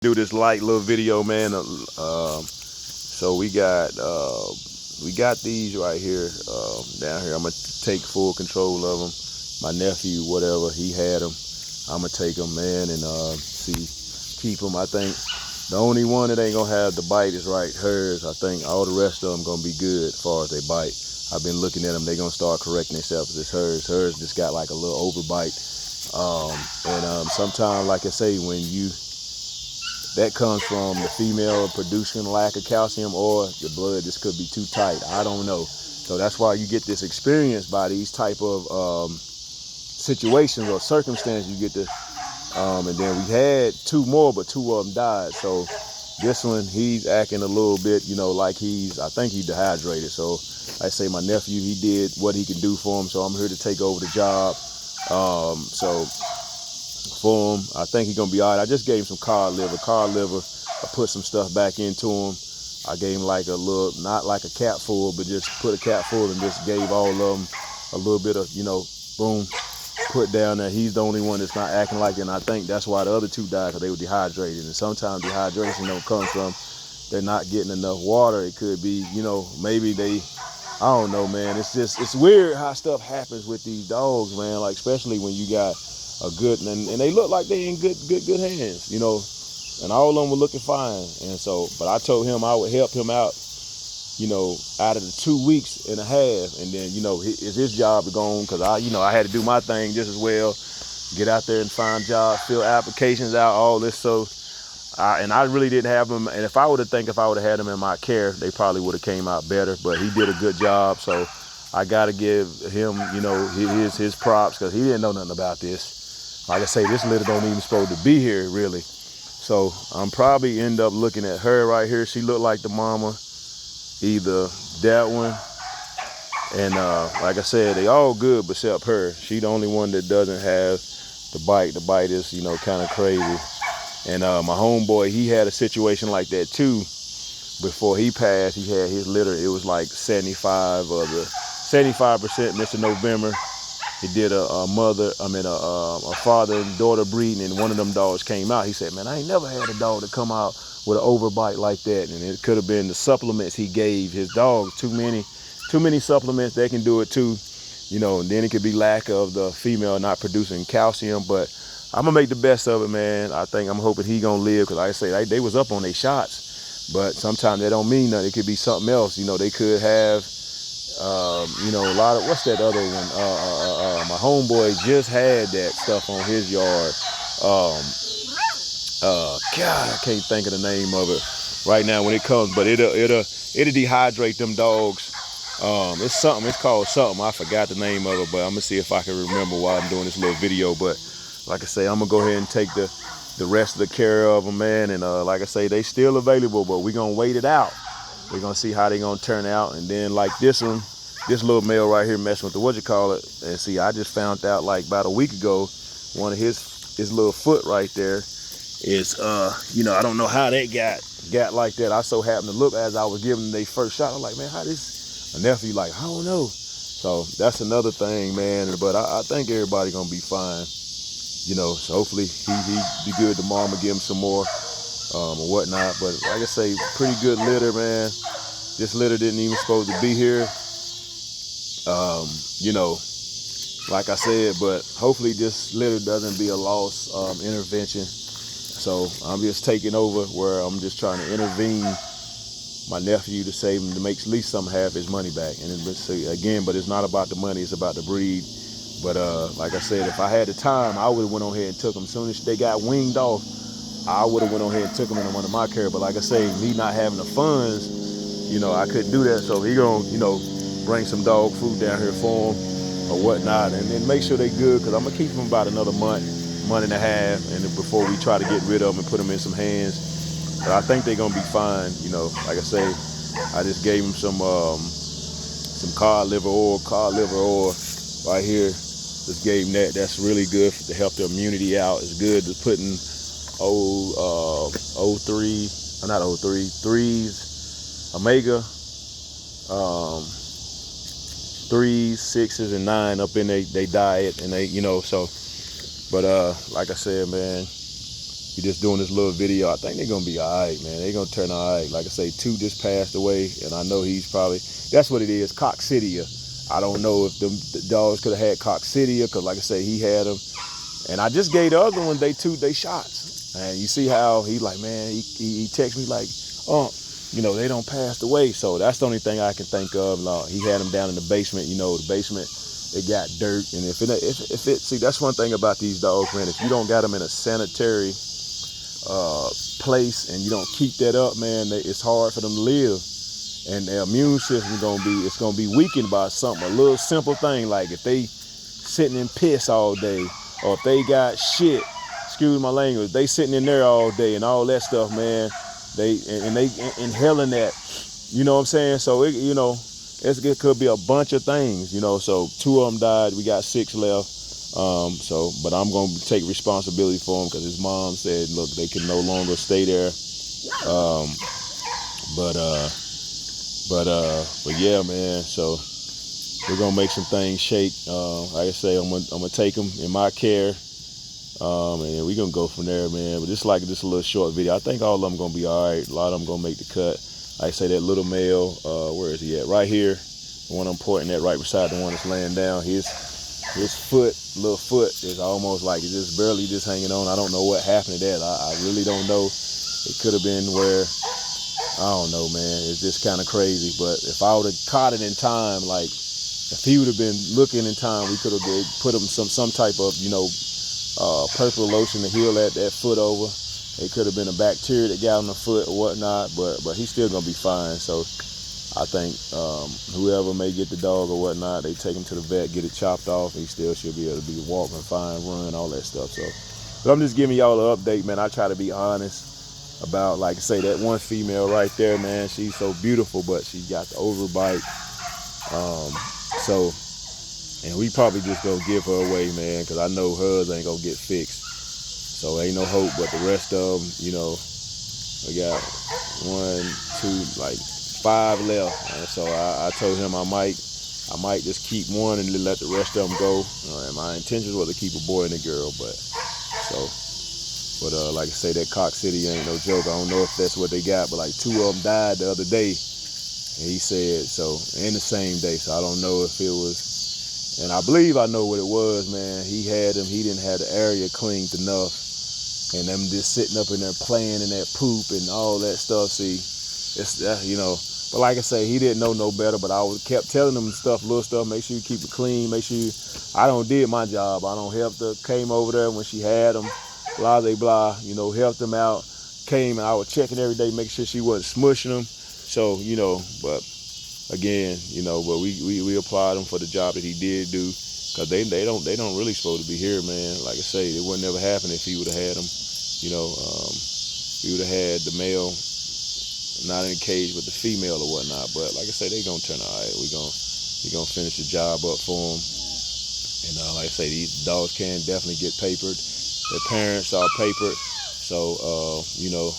Do this light little video, man. So we got these right here, down here. I'm gonna take full control of them. My nephew, whatever, he had them. I'm gonna take them, man, and keep them. I think the only one that ain't gonna have the bite is right hers. I think all the rest of them gonna be good as far as they bite. I've been looking at them. They gonna start correcting themselves. It's hers. Hers just got like a little overbite. Sometimes, like I say, that comes from the female producing lack of calcium, or your blood just could be too tight. I don't know. So that's why you get this experience by these type of situations or circumstances. You get and then we had two more, but two of them died. So this one, he's acting a little bit, like I think he's dehydrated. So I say my nephew, he did what he can do for him. So I'm here to take over the job. For him, I think he's gonna be all right. I just gave him some cod liver. I put some stuff back into him. I gave him like a little, not like a cap full, but just put a cap full and just gave all of them a little bit of, boom, put down there. He's the only one that's not acting like it, and I think that's why the other two died, because they were dehydrated. And sometimes dehydration don't come from they're not getting enough water. It could be, maybe I don't know, man. It's weird how stuff happens with these dogs, man. Like, especially when you got a good, and they look like they in good hands, and all of them were looking fine. And so, but I told him I would help him out, out of the 2 weeks and a half, and then, it's his job to go on, because I had to do my thing just as well, get out there and find jobs, fill applications out, all this. So, and I really didn't have him, and if I would have had him in my care, they probably would have came out better, but he did a good job. So I got to give him, his props, because he didn't know nothing about this. Like I say, this litter don't even supposed to be here, really. So I'm probably end up looking at her right here. She looked like the mama, either that one. And like I said, they all good except her. She the only one that doesn't have the bite. The bite is, kind of crazy. And my homeboy, he had a situation like that too. Before he passed, he had his litter. It was like 75% Mr. November. He did a father and daughter breeding, and one of them dogs came out. He said, man, I ain't never had a dog to come out with an overbite like that. And it could have been the supplements he gave his dogs. Too many supplements, they can do it too. And then it could be lack of the female not producing calcium. But I'm going to make the best of it, man. I'm hoping he going to live, because like I say, they was up on their shots. But sometimes that don't mean nothing. It could be something else. They could have, a lot of, what's that other one? My homeboy just had that stuff on his yard. God, I can't think of the name of it right now when it comes, but it'll dehydrate them dogs. It's called something. I forgot the name of it, but I'm gonna see if I can remember while I'm doing this little video. But like I say, I'm gonna go ahead and take the rest of the care of them, man. And like I say, they still available, but we're gonna wait it out. We're gonna see how they gonna turn out. And then like this little male right here messing with the and see, I just found out like about a week ago, one of his little foot right there is I don't know how that got like that. I so happened to look as I was giving them their first shot. I'm like, man, how this? My nephew like, I don't know. So that's another thing, man. But I think everybody gonna be fine. So hopefully he be good tomorrow. I'm gonna give him some more or whatnot. But like I say, pretty good litter, man. This litter didn't even supposed to be here. Like I said, but hopefully this litter doesn't be a lost intervention. So I'm just taking over, where I'm just trying to intervene my nephew to save him, to make at least half his money back. And but it's not about the money, it's about the breed. But like I said, if I had the time, I would have went on here and took them. As soon as they got winged off, I would have went on here and took them into one of my care. But like I say, me not having the funds, I couldn't do that. So he gonna, bring some dog food down here for them or whatnot, and then make sure they good, because I'm gonna keep them about another month and a half, and before we try to get rid of them and put them in some hands. But I think they're gonna be fine. Like I say, I just gave them some cod liver oil right here. Just gave them that. That's really good to help the immunity out. It's good to putting threes, omega, 3s, 6s, and 9 up in they diet, and they, so. But like I said, man, He just doing this little video. I think they're gonna be all right, man. They're gonna turn all right. Like I say, 2 just passed away, and I know he's probably, that's what it is, coccidia. I don't know if the dogs could have had coccidia, because like I say, he had them. And I just gave the other one they shots. And you see how he like, man, he texts me like, oh, you know, they don't pass away. So that's the only thing I can think of. He had them down in the basement. You know, the basement, it got dirt. And if it see, that's one thing about these dogs, man. If you don't got them in a sanitary place and you don't keep that up, man, it's hard for them to live. And their immune system it's gonna be weakened by something, a little simple thing, like if they sitting in piss all day, or if they got shit, excuse my language, they sitting in there all day and all that stuff, man, they inhaling that, you know what I'm saying? So it, you know, it could be a bunch of things, you know. So 2 of them died, we got 6 left. But I'm gonna take responsibility for them, because his mom said, look, they can no longer stay there. But yeah, man. So we're gonna make some things shake. Like I say, I'm gonna take them in my care, and we're gonna go from there, man. But just like this little short video, I think all of them gonna be all right. A lot of them gonna make the cut. Like I say, that little male, where is he at? Right here. The one I'm pointing at, right beside the one that's laying down. His little foot is almost like it's just barely just hanging on. I don't know what happened to that. I really don't know. It could have been where, I don't know, man. It's just kind of crazy. But if I would have caught it in time, like if he would have been looking in time, we could have put him some type of, you know, purple lotion to heal that foot over. It could have been a bacteria that got on the foot or whatnot, but he's still gonna be fine. So I think whoever may get the dog or whatnot, they take him to the vet, get it chopped off. He still should be able to be walking fine, run, all that stuff. So, but I'm just giving y'all an update, man. I try to be honest about, like I say, that one female right there, man. She's so beautiful, but she got the overbite. And we probably just gonna give her away, man, because I know hers ain't gonna get fixed. So ain't no hope. But the rest of them, you know, we got 1, 2, like 5 left. And so I told him I might just keep one and let the rest of them go. And my intention was to keep a boy and a girl, but like I say, that coccidia ain't no joke. I don't know if that's what they got, but like 2 of them died the other day. And he said so, in the same day. So I don't know if it was, and I believe I know what it was, man. He didn't have the area cleaned enough, and them just sitting up in there playing in that poop and all that stuff. See, it's you know. But like I say, he didn't know no better. But I kept telling him stuff, little stuff. Make sure you keep it clean. Make sure I don't did my job. I don't help her. Came over there when she had him, blah blah blah. You know, helped him out. Came and I was checking every day, make sure she wasn't smushing him. So you know, but again, you know, but we applaud him for the job that he did do, because they don't really supposed to be here, man. Like I say, it would never happen if he would have had them. You know, he would have had the male not in a cage with the female or whatnot. But like I say, they gonna turn all right. We gonna finish the job up for them. And like I say, these dogs can definitely get papered. Their parents are papered. So you know,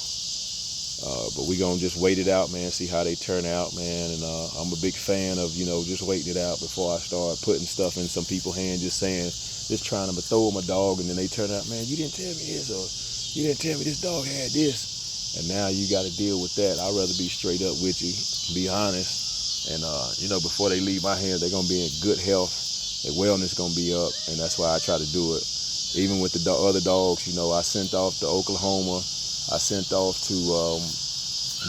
but we gonna just wait it out, man. See how they turn out, man. And I'm a big fan of, you know, just waiting it out before I start putting stuff in some people's hands. Just trying to throw them a dog, and then they turn out, man, you didn't tell me this, or you didn't tell me this dog had this. And now you got to deal with that. I'd rather be straight up with you, be honest. And, you know, before they leave my hands, they're going to be in good health. Their wellness going to be up. And that's why I try to do it. Even with the other dogs, you know, I sent off to Oklahoma. I sent off to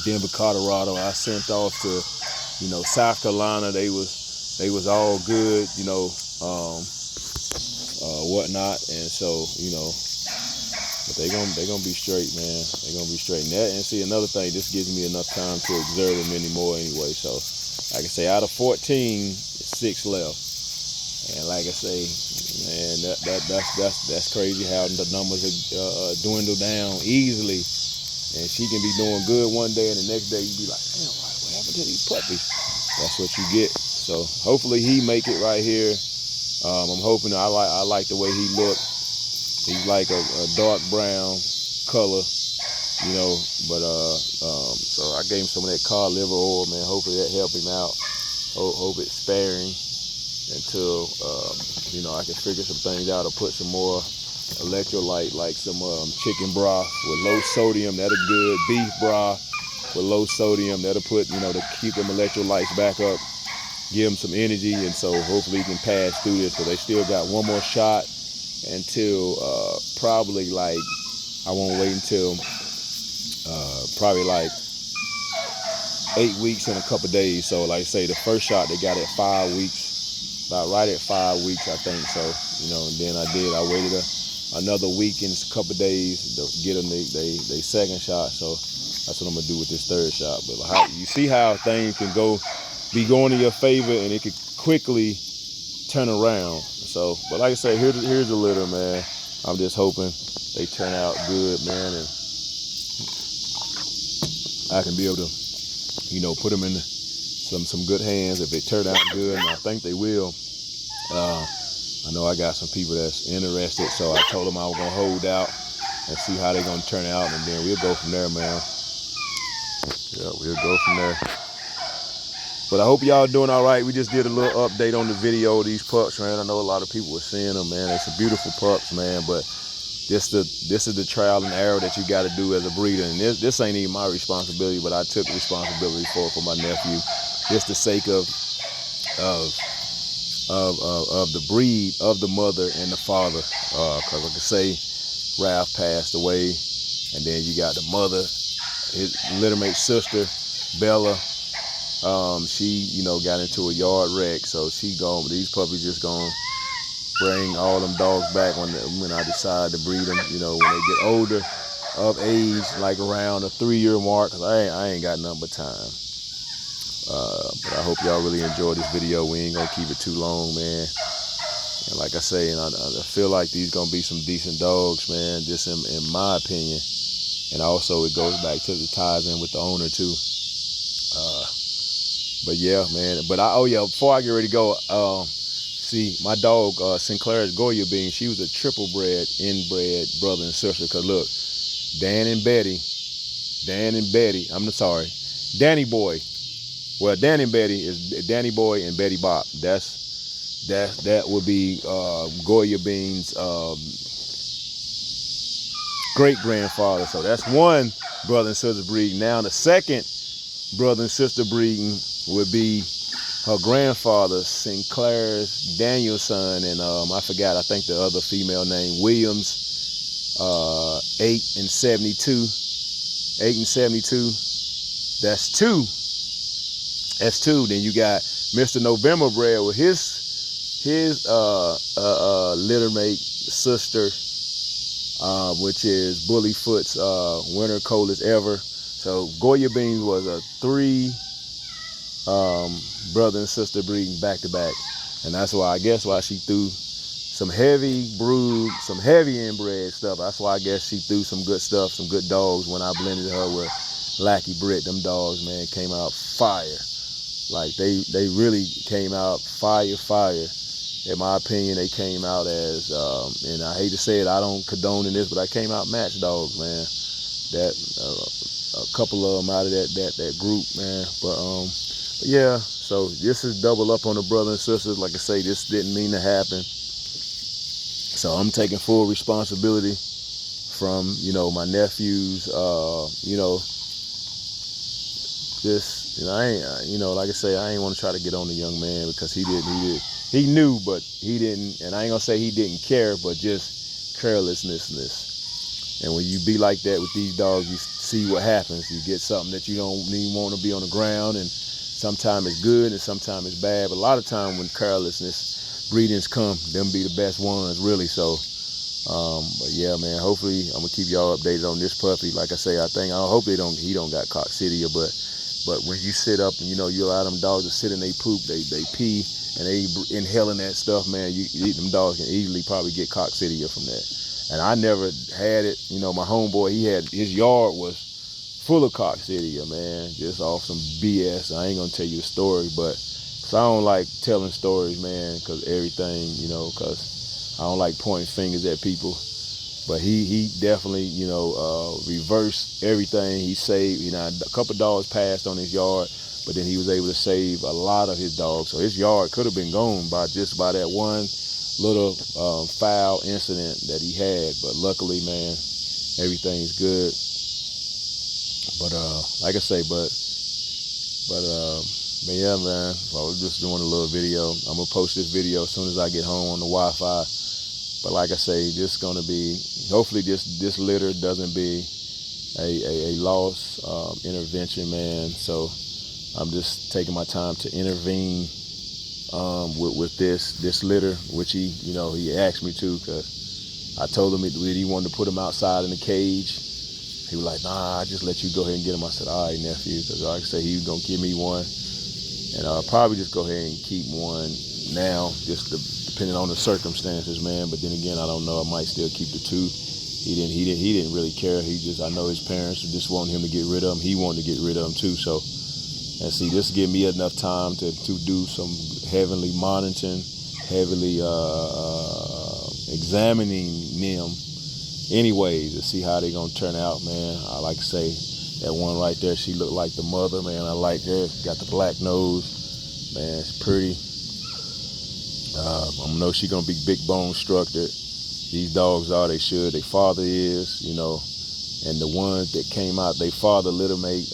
Denver, Colorado. I sent off to, you know, South Carolina. They was all good, you know, whatnot. And so, you know, but they gonna be straight, man. They gonna be straight. And see, another thing, this gives me enough time to observe them anymore anyway. So, like I say, out of 14, 6 left. And like I say, man, that's crazy how the numbers are dwindle down easily. And she can be doing good one day, and the next day you be like, damn, what happened to these puppies? That's what you get. So hopefully he make it right here. I'm hoping. I like the way he looked. He's like a dark brown color, you know, but so I gave him some of that cod liver oil, man. Hopefully that helped him out. Hope it's sparing until, you know, I can figure some things out or put some more electrolyte, like some chicken broth with low sodium. That'll good. Beef broth with low sodium. That'll put, to keep them electrolytes back up, give them some energy, and so hopefully he can pass through this. But they still got one more shot until probably like, I won't wait until probably like 8 weeks and a couple days. So like I say, the first shot they got at 5 weeks, about right at 5 weeks, I think. So, and then I waited another week and a couple days to get them they second shot. So that's what I'm gonna do with this third shot. But you see how things can be going in your favor, and it could quickly turn around. So, but like I say, here's a litter, man. I'm just hoping they turn out good, man, and I can be able to, put them in some good hands if they turn out good, and I think they will. I know I got some people that's interested, so I told them I was gonna hold out and see how they're gonna turn out, and then we'll go from there, man. Yeah, we'll go from there. But I hope y'all doing all right. We just did a little update on the video of these pups, man. I know a lot of people were seeing them, man. It's a beautiful pups, man. But this is the trial and error that you got to do as a breeder. And this ain't even my responsibility, but I took responsibility for my nephew. Just the sake of the breed of the mother and the father. Because like I say, Ralph passed away, and then you got the mother, his littermate sister, Bella. She, got into a yard wreck, so she gone. But these puppies just gonna bring all them dogs back when I decide to breed them. When they get older, of age, like around the 3-year mark. Cause I ain't got nothing but time. But I hope y'all really enjoy this video. We ain't gonna keep it too long, man. And like I say, and I feel like these gonna be some decent dogs, man. Just in my opinion. And also it goes back to the ties in with the owner too. But yeah, man. But before I get ready to go, see, my dog Sinclair's Goya Bean, she was a triple bred, inbred brother and sister. Cause look, Danny Boy. Well, Danny and Betty is Danny Boy and Betty Bop. That would be Goya Bean's great grandfather. So that's one brother and sister breed. Now the second brother and sister breeding would be her grandfather, Sinclair's Danielson, and I forgot, I think the other female name, Williams, 8 and 72. That's two. Then you got Mr. November bred with his littermate sister, which is Bullyfoot's winter coldest ever. So Goya Beans was a 3 brother and sister breeding back to back, and that's why she threw some heavy brood, some heavy inbred stuff. That's why I guess she threw some good stuff, some good dogs when I blended her with Lackey Britt. Them dogs, man, came out fire. Like they really came out fire. In my opinion, they came out as, and I hate to say it, I don't condone in this, but I came out match dogs, man. That a couple of them out of that group, man. But yeah, so this is double up on the brother and sisters. Like I say, this didn't mean to happen. So I'm taking full responsibility from, my nephews, I ain't, like I say, I ain't want to try to get on the young man because he knew, but he didn't, and I ain't gonna say he didn't care, but just carelessness. And when you be like that with these dogs, you see what happens. You get something that you don't even want to be on the ground, and sometimes it's good and sometimes it's bad. But a lot of time when carelessness breedings come, them be the best ones, really. So, but yeah, man, hopefully I'm gonna keep y'all updated on this puppy. Like I say, I hope he don't got coccidia, but when you sit up and you allow them dogs to sit and they poop, they pee, and they inhaling that stuff, man, them dogs can easily probably get coccidia from that. And I never had it. My homeboy, his yard was full of coccidia, man, just off some BS. I ain't gonna tell you the story, but so I don't like telling stories, man, because everything, because I don't like pointing fingers at people. But he definitely, reversed everything. He saved, a couple dogs passed on his yard, but then he was able to save a lot of his dogs. So his yard could have been gone by that one little foul incident that he had, but luckily, man, everything's good. But like I say, but yeah, man, I was just doing a little video. I'm gonna post this video as soon as I get home on the Wi-Fi. But like I say, this gonna be, hopefully this litter doesn't be a loss intervention, man. So I'm just taking my time to intervene with this litter, which he asked me to, because I told him that he wanted to put him outside in the cage. He was like, nah, I just let you go ahead and get him. I said, all right, nephew, because like I say, he was gonna give me one, and I'll probably just go ahead and keep one now, just depending on the circumstances, man. But then again, I don't know. I might still keep the two. He didn't really care. I know his parents just wanted him to get rid of him. He wanted to get rid of him too. So, and see, this give me enough time to do some heavily monitoring, heavily examining them anyways, to see how they gonna turn out, man. I like to say that one right there, she looked like the mother, man. I like her. Got the black nose, man. It's pretty. I know she gonna be big bone structured. These dogs are, they should. Their father is, and the ones that came out, their father littermate,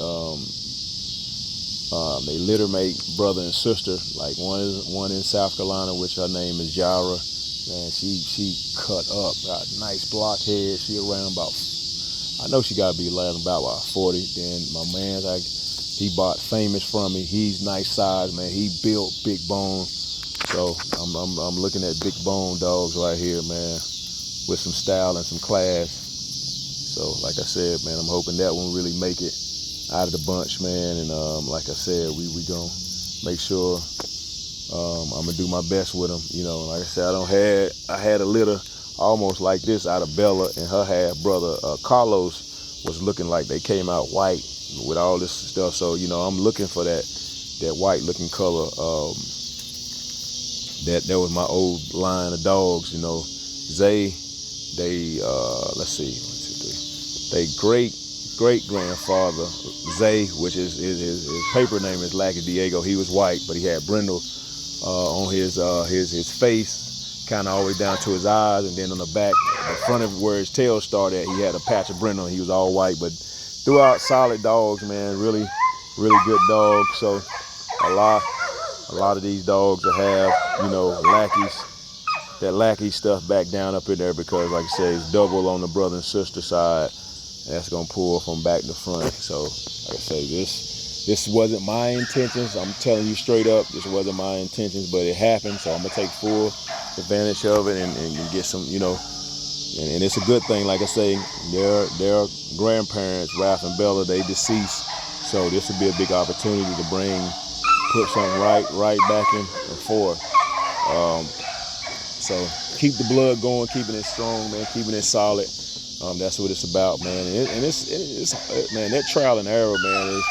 they littermate brother and sister. Like one in South Carolina, which her name is Yara. Man, she cut up, got a nice block head. She around about, I know she got to be around about 40. Then my man, he bought Famous from me. He's nice size, man. He built big bone. So I'm looking at big bone dogs right here, man, with some style and some class. So like I said, man, I'm hoping that one really make it out of the bunch, man. And like I said, we gonna make sure I'm gonna do my best with them. Like I said, I had a litter almost like this out of Bella, and her half brother Carlos was looking like they came out white with all this stuff. So I'm looking for that white looking color. That was my old line of dogs. Zay, let's see, 1, 2, 3. They great grandfather Zay, which is his paper name is Lackey Diego. He was white, but he had brindle on his face, kind of all the way down to his eyes, and then on the back, the front of where his tail started, he had a patch of brindle. He was all white, but throughout solid dogs, man, really good dogs. So a lot of these dogs will have that lackey stuff back down up in there, because like I say, it's double on the brother and sister side. That's gonna pull from back to front. So like I say, this wasn't my intentions. I'm telling you straight up, this wasn't my intentions, but it happened. So I'm gonna take full advantage of it and get some, and it's a good thing. Like I say, their grandparents, Ralph and Bella, they deceased. So this would be a big opportunity to put something right back in and forth. So keep the blood going, keeping it strong, man, keeping it solid. That's what it's about, man. And it's man, that trial and error, man,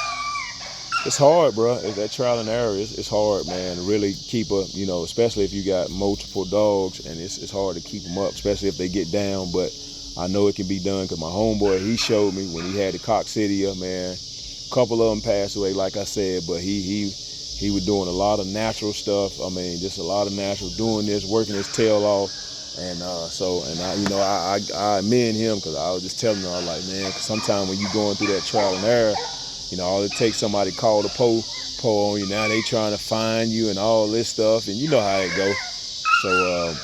it's hard, bro. That trial and error is hard, man. Really keep especially if you got multiple dogs, and it's hard to keep them up, especially if they get down. But I know it can be done, because my homeboy, he showed me when he had the coccidia, man. A couple of them passed away, like I said, but he was doing a lot of natural stuff. I mean, just a lot of natural, doing this, working his tail off. And I commend him, because I was just telling him, I was like, man, because sometimes when you going through that trial and error, all it takes somebody call the po on you. Now they trying to find you and all this stuff, and you know how it go. So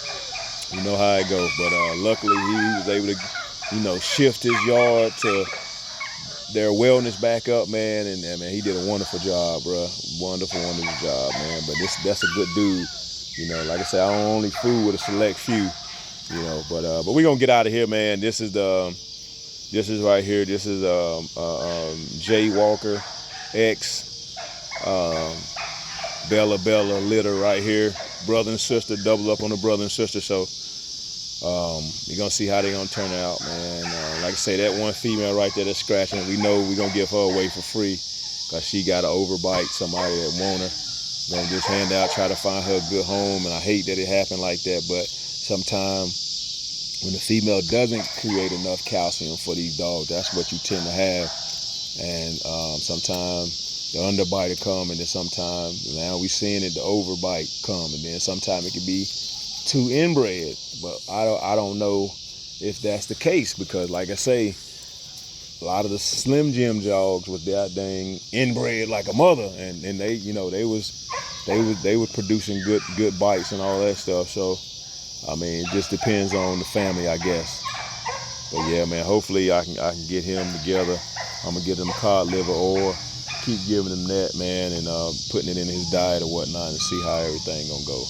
But luckily he was able to, shift his yard to their wellness back up, man. And man, he did a wonderful job, bro. Wonderful job, man. But that's a good dude. Like I said, I don't only fool with a select few. But we're gonna get out of here, man. This is right here. This is Jay Walker X Bella litter right here. Brother and sister, double up on the brother and sister. So you're gonna see how they're gonna turn out, man. Like I say, that one female right there that's scratching, we know we're gonna give her away for free, because she got an overbite. Somebody that want her, gonna just hand out, try to find her a good home. And I hate that it happened like that, but sometimes when the female doesn't create enough calcium for these dogs, that's what you tend to have. And sometimes the underbite will come, and then sometimes, now we seeing it, the overbite come, and then sometimes it could be too inbred. But I don't know if that's the case, because like I say, a lot of the Slim Jim jogs was that dang inbred like a mother, and they, they were producing good bites and all that stuff. So I mean, it just depends on the family, I guess. But yeah, man, hopefully I can get him together. I'm gonna get him cod liver oil, keep giving him that, man, and putting it in his diet or whatnot, and see how everything gonna go.